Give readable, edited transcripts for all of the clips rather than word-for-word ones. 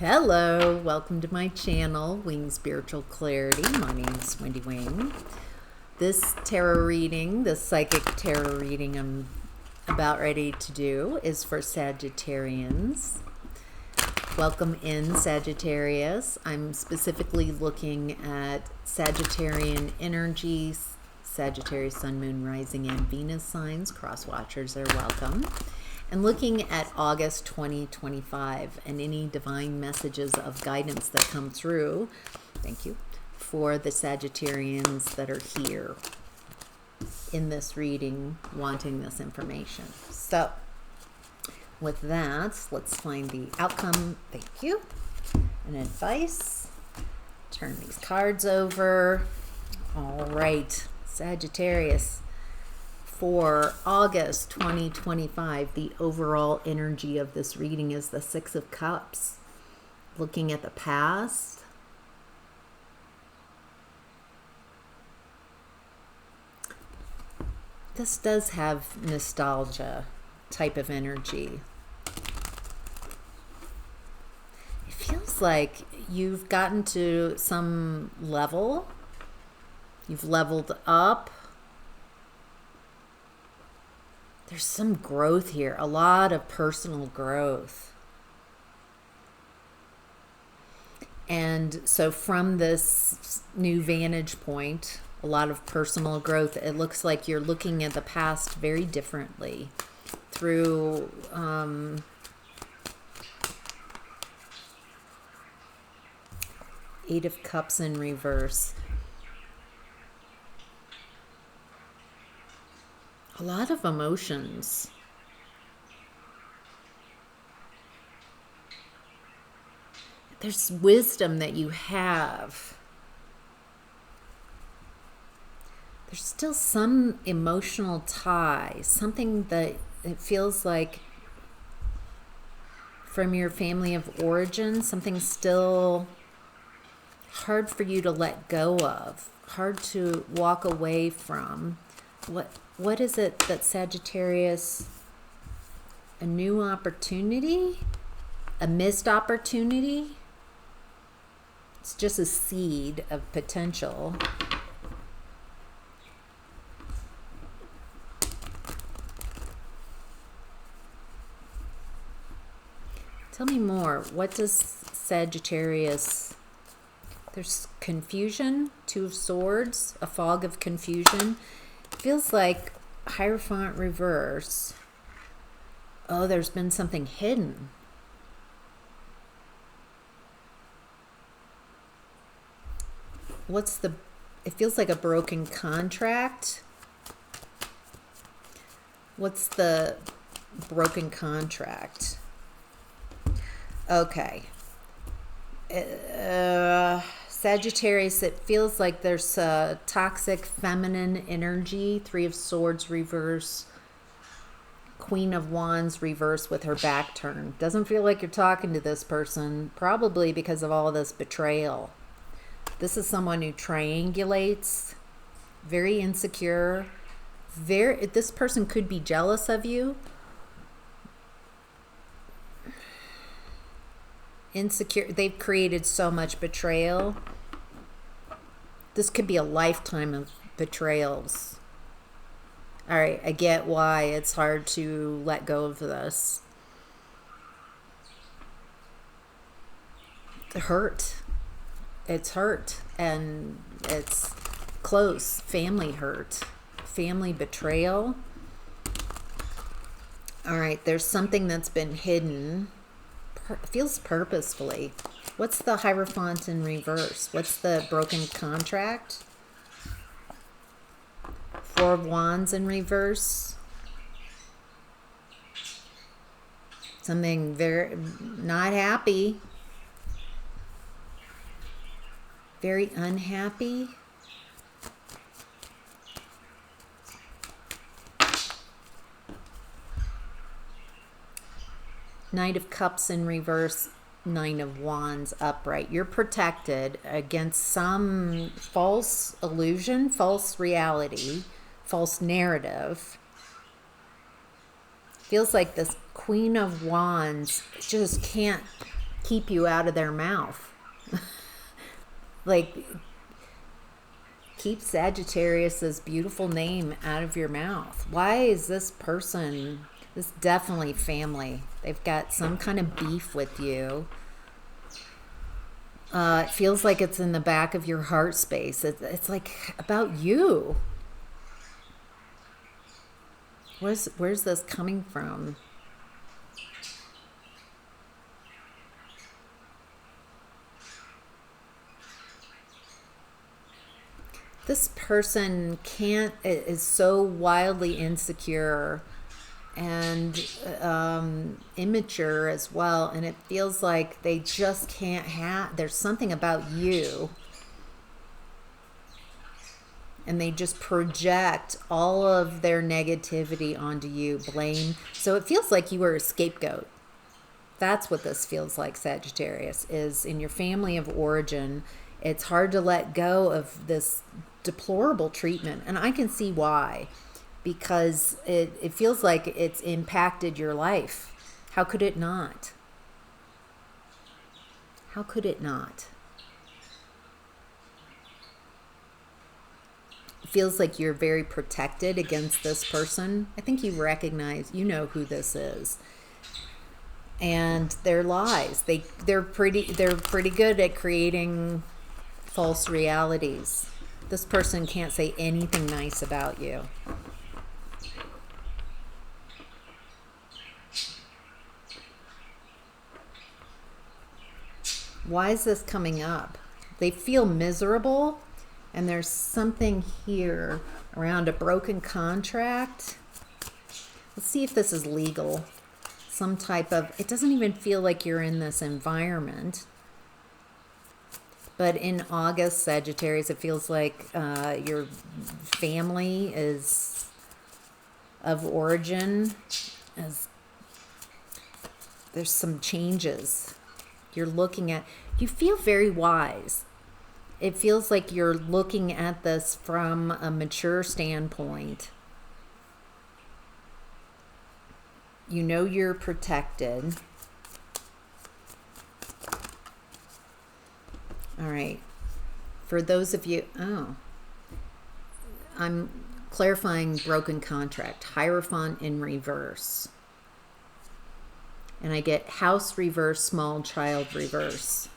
Hello, welcome to my channel, Wing Spiritual Clarity. My name is Wendy Wing. This tarot reading, this psychic tarot reading I'm about ready to do is for Sagittarians. Welcome in, Sagittarius. I'm specifically looking at Sagittarian energies, Sagittarius, Sun, Moon, Rising, and Venus signs. Cross watchers are welcome. And looking at August 2025 and any divine messages of guidance that come through, thank you, for the Sagittarians that are here in this reading wanting this information. So with that, let's find the outcome, thank you, and advice. Turn these cards over. All right, Sagittarius. For August 2025, the overall energy of this reading is the Six of Cups. Looking at the past. This does have nostalgia type of energy. It feels like you've gotten to some level. You've leveled up. There's some growth here, a lot of personal growth. And so from this new vantage point, a lot of personal growth, it looks like you're looking at the past very differently through Eight of Cups in reverse. A lot of emotions. There's wisdom that you have. There's still some emotional tie, something that it feels like from your family of origin, something still hard for you to let go of, hard to walk away from. What is it that Sagittarius, a new opportunity? A missed opportunity? It's just a seed of potential. Tell me more. What does Sagittarius... There's confusion, Two of Swords, a fog of confusion. Feels like Hierophant reverse. Oh, there's been something hidden. It feels like a broken contract. What's the broken contract? Okay. Sagittarius, it feels like there's a toxic feminine energy. Three of Swords reverse. Queen of Wands reverse with her back turned. Doesn't feel like you're talking to this person, probably because of all this betrayal. This is someone who triangulates, very insecure. This person could be jealous of you. Insecure. They've created so much betrayal. This could be a lifetime of betrayals. All right, I get why it's hard to let go of this. It's hurt, and it's close. Family hurt, family betrayal. All right, there's something that's been hidden. Feels purposefully. What's the Hierophant in reverse? What's the broken contract? Four of Wands in reverse. Something very not happy. Very unhappy. Knight of Cups in reverse, Nine of Wands upright. You're protected against some false illusion, false reality, false narrative. Feels like this Queen of Wands just can't keep you out of their mouth. Like, keep Sagittarius's beautiful name out of your mouth. Why is this person, this definitely family, they've got some kind of beef with you. It feels like it's in the back of your heart space. It's like about you. Where's this coming from? This person is so wildly insecure and immature as well, and it feels like they just can't there's something about you, and they just project all of their negativity onto you, blame. So it feels like you were a scapegoat. That's what this feels like, Sagittarius, is in your family of origin. It's hard to let go of this deplorable treatment, and I can see why, because it feels like it's impacted your life. How could it not? How could it not? It feels like you're very protected against this person. I think you recognize, you know who this is. And their lies. They're pretty good at creating false realities. This person can't say anything nice about you. Why is this coming up? They feel miserable, and there's something here around a broken contract. Let's see if this is legal. Some type of, it doesn't even feel like you're in this environment. But in August, Sagittarius, it feels like your family is of origin. There's some changes. You're looking at, you feel very wise. It feels like you're looking at this from a mature standpoint. You know you're protected. All right. For those of you, I'm clarifying broken contract, Hierophant in reverse. And I get house reverse, small child reverse.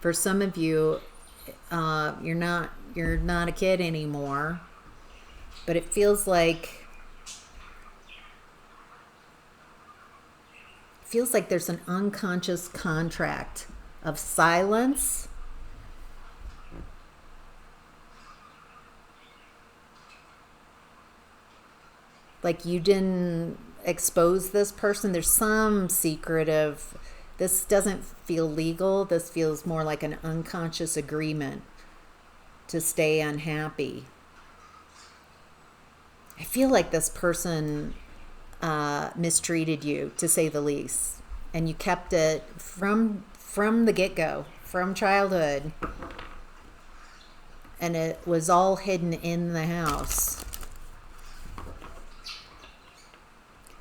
For some of you, you're not a kid anymore, but it feels like there's an unconscious contract of silence. Like you didn't expose this person. There's some secretive, this doesn't feel legal. This feels more like an unconscious agreement to stay unhappy. I feel like this person mistreated you, to say the least, and you kept it from the get-go, from childhood, and it was all hidden in the house.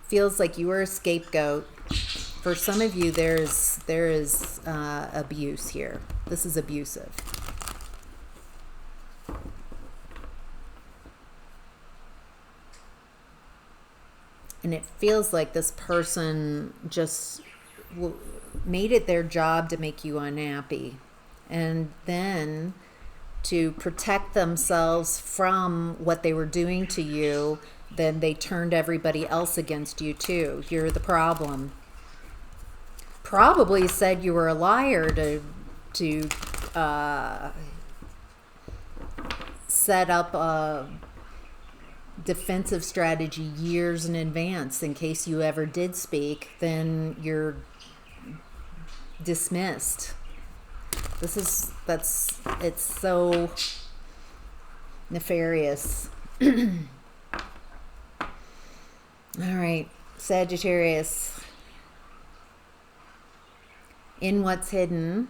Feels like you were a scapegoat. For some of you, there is abuse here. This is abusive. And it feels like this person just made it their job to make you unhappy. And then to protect themselves from what they were doing to you, then they turned everybody else against you too. You're the problem. Probably said you were a liar to set up a defensive strategy years in advance in case you ever did speak. Then you're dismissed. It's so nefarious. All right, Sagittarius. In what's hidden,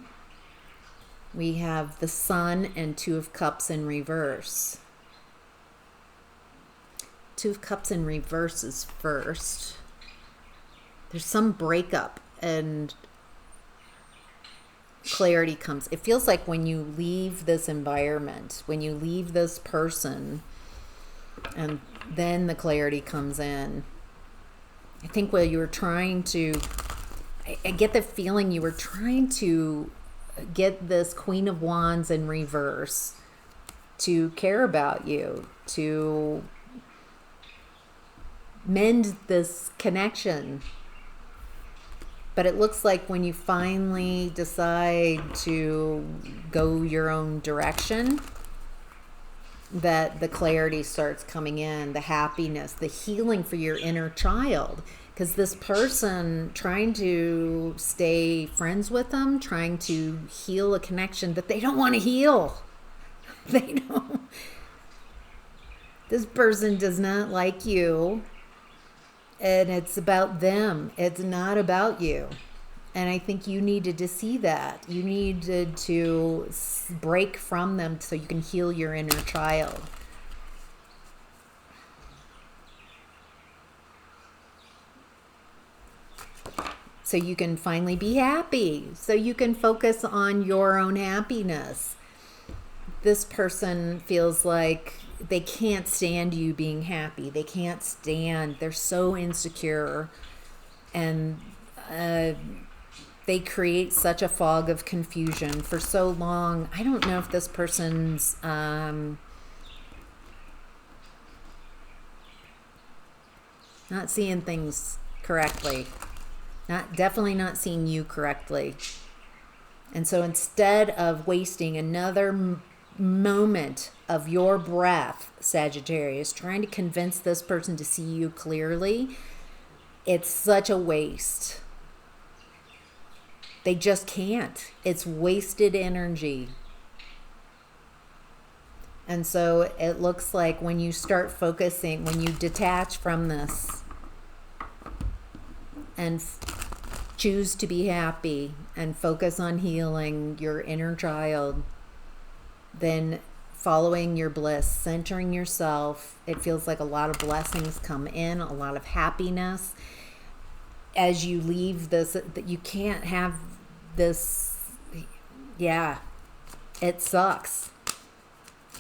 we have the Sun and Two of Cups in reverse. Two of Cups in reverse is first. There's some breakup, and clarity comes. It feels like when you leave this environment, when you leave this person, and then the clarity comes in. I think while you were trying to, I get the feeling you were trying to get this Queen of Wands in reverse to care about you, to mend this connection. But it looks like when you finally decide to go your own direction, that the clarity starts coming in, the happiness, the healing for your inner child. Because this person trying to stay friends with them, trying to heal a connection that they don't want to heal. They don't. This person does not like you. And it's about them. It's not about you. And I think you needed to see that. You needed to break from them so you can heal your inner child. So you can finally be happy. So you can focus on your own happiness. This person feels like they can't stand you being happy. They can't stand. They're so insecure. And they create such a fog of confusion for so long. I don't know if this person's not seeing things correctly. Definitely not seeing you correctly. And so instead of wasting another moment of your breath, Sagittarius, trying to convince this person to see you clearly, it's such a waste. They just can't. It's wasted energy. And so it looks like when you start focusing, when you detach from this and choose to be happy and focus on healing your inner child, then following your bliss, centering yourself, it feels like a lot of blessings come in, a lot of happiness. As you leave this, you can't have this, yeah, it sucks.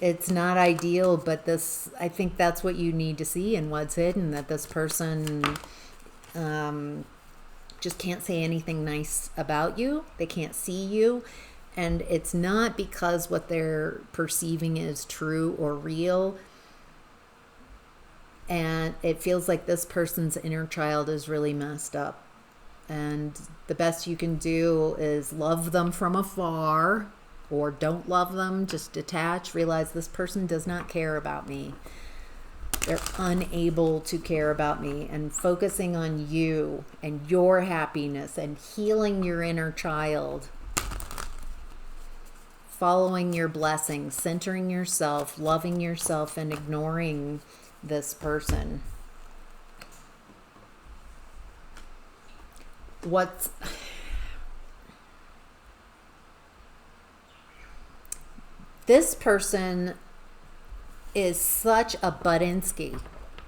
It's not ideal, but this, I think that's what you need to see and what's hidden, that this person just can't say anything nice about you. They can't see you. And it's not because what they're perceiving is true or real. And it feels like this person's inner child is really messed up. And the best you can do is love them from afar, or don't love them, just detach, realize this person does not care about me. They're unable to care about me, and focusing on you and your happiness and healing your inner child, following your blessings, centering yourself, loving yourself, and ignoring this person. This person is such a Budinsky.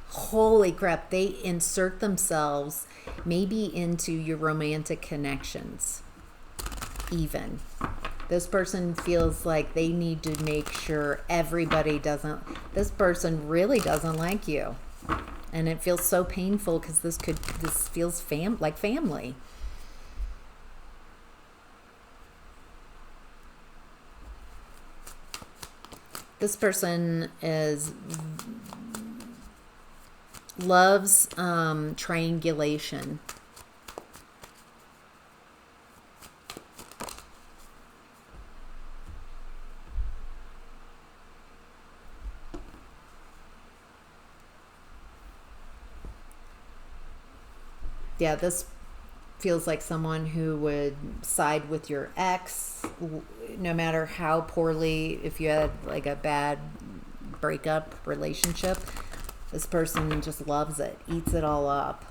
Holy crap, they insert themselves maybe into your romantic connections even. This person feels like they need to make sure everybody doesn't, this person really doesn't like you. And it feels so painful because this feels like family. This person loves triangulation. Yeah, this feels like someone who would side with your ex, no matter how poorly, if you had like a bad breakup relationship, this person just loves it, eats it all up.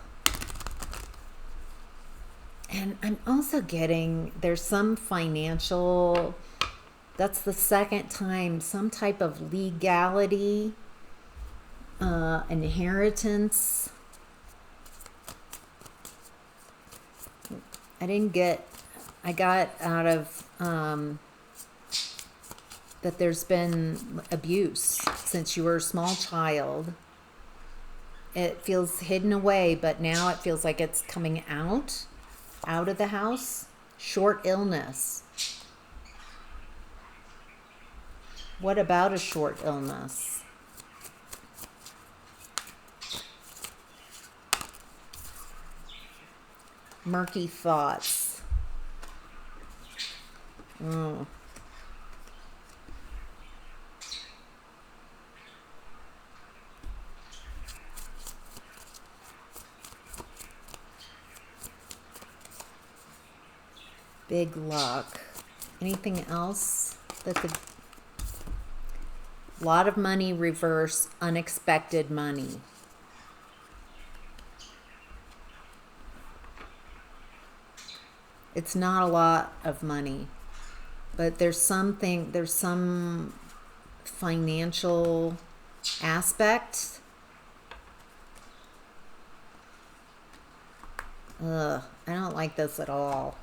And I'm also getting, there's some financial, that's the second time, some type of legality, inheritance. I didn't get I got out of that there's been abuse since you were a small child. It feels hidden away, but now it feels like it's coming out of the house. Short illness. What about a short illness? Murky thoughts. Big luck. Anything else that could... Lot of money reverse, unexpected money. It's not a lot of money, but there's some financial aspect. I don't like this at all.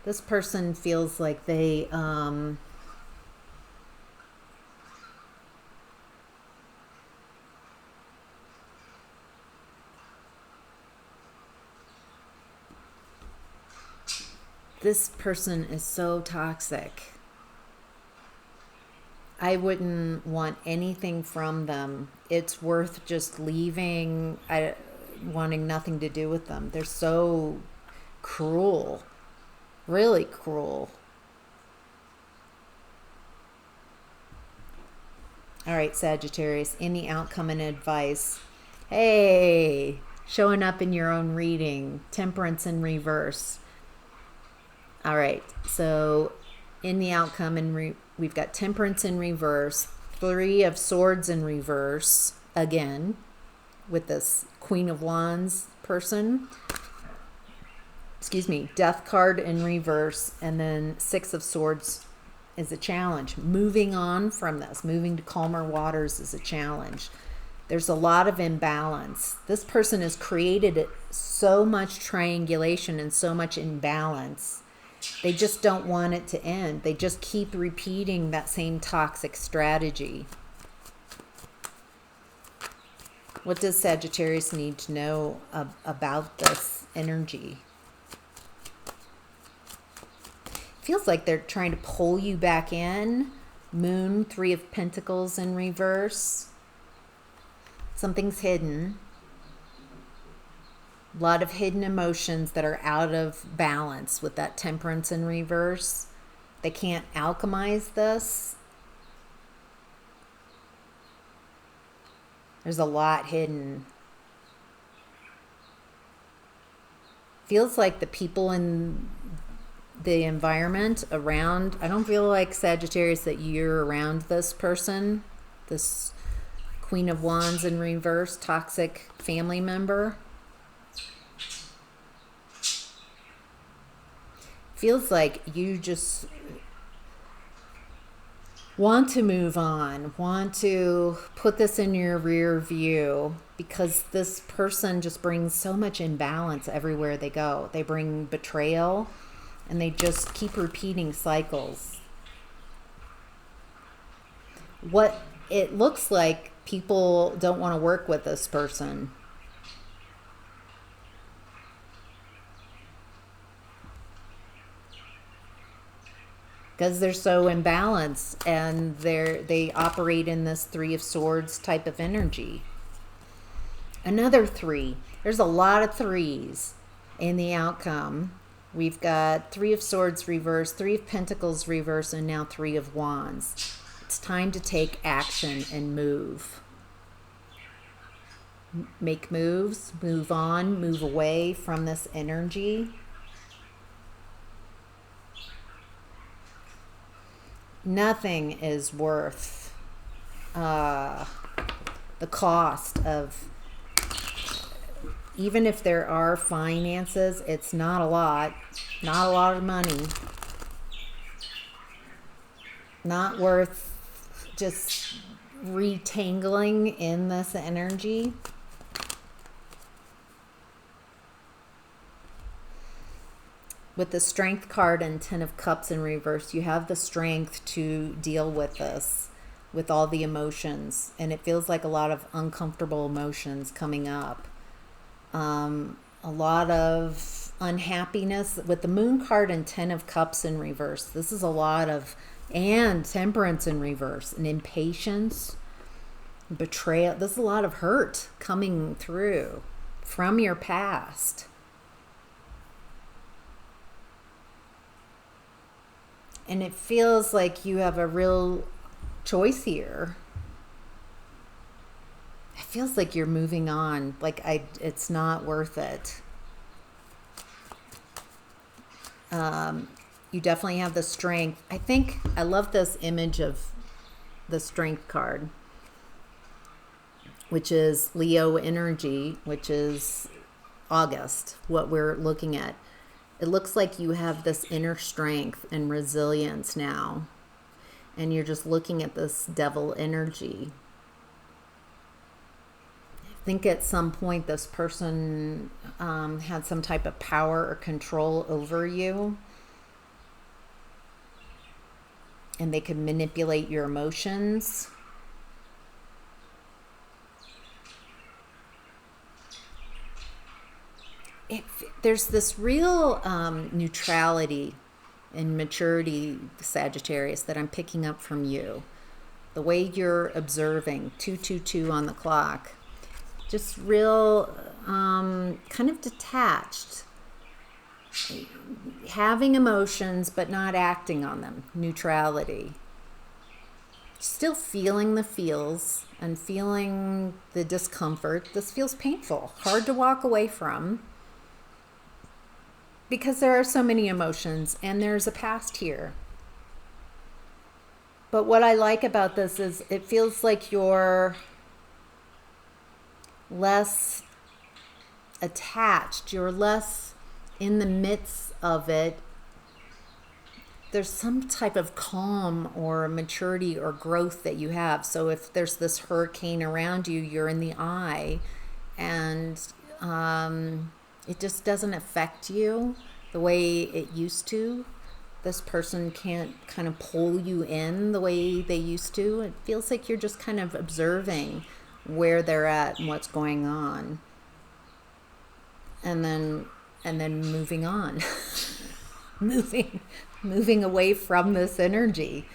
This person feels like they this person is so toxic. I wouldn't want anything from them. It's worth just leaving, wanting nothing to do with them. They're so cruel. Really cruel. All right, Sagittarius, any outcome and advice? Hey, showing up in your own reading. Temperance in reverse. All right, so in the outcome, we've got Temperance in reverse, Three of Swords in reverse, again, with this Queen of Wands person. Excuse me, Death card in reverse, and then Six of Swords is a challenge. Moving on from this, moving to calmer waters is a challenge. There's a lot of imbalance. This person has created so much triangulation and so much imbalance. They just don't want it to end. They just keep repeating that same toxic strategy. What does Sagittarius need to know about this energy? Feels like they're trying to pull you back in. Moon, Three of Pentacles in reverse. Something's hidden. A lot of hidden emotions that are out of balance with that Temperance in reverse. They can't alchemize this. There's a lot hidden. Feels like the people in the environment around, I don't feel like, Sagittarius, that you're around this person, this Queen of Wands in reverse, toxic family member. Feels like you just want to move on, want to put this in your rear view, because this person just brings so much imbalance everywhere they go. They bring betrayal, and they just keep repeating cycles. What it looks like, people don't want to work with this person. Because they're so imbalanced, and they operate in this Three of Swords type of energy. Another three. There's a lot of threes in the outcome. We've got Three of Swords reverse, Three of Pentacles reverse, and now Three of Wands. It's time to take action and move. Make moves, move on, move away from this energy. Nothing is worth the cost of, even if there are finances, it's not a lot of money. Not worth just retangling in this energy. with the Strength card and Ten of Cups in reverse, you have the strength to deal with this, with all the emotions. And it feels like a lot of uncomfortable emotions coming up. A lot of unhappiness. With the Moon card and Ten of Cups in reverse, this is a lot of, and Temperance in reverse, and impatience, betrayal. There's a lot of hurt coming through from your past. And it feels like you have a real choice here. It feels like you're moving on. Like it's not worth it. You definitely have the strength. I think I love this image of the Strength card, which is Leo energy, which is August, what we're looking at. It looks like you have this inner strength and resilience now, and you're just looking at this devil energy. I think at some point this person had some type of power or control over you, and they could manipulate your emotions. There's this real neutrality and maturity, Sagittarius, that I'm picking up from you. The way you're observing, 222 on the clock. Just real kind of detached. Having emotions but not acting on them. Neutrality. Still feeling the feels and feeling the discomfort. This feels painful. Hard to walk away from. Because there are so many emotions and there's a past here. But what I like about this is it feels like you're less attached. You're less in the midst of it. There's some type of calm or maturity or growth that you have. So if there's this hurricane around you, you're in the eye, and it just doesn't affect you the way it used to. This person can't kind of pull you in the way they used to. It feels like you're just kind of observing where they're at and what's going on. And then moving on. moving away from this energy.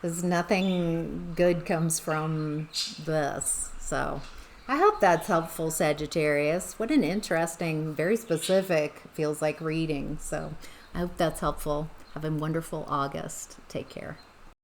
Because nothing good comes from this. So I hope that's helpful, Sagittarius. What an interesting, very specific, feels like reading. So I hope that's helpful. Have a wonderful August. Take care.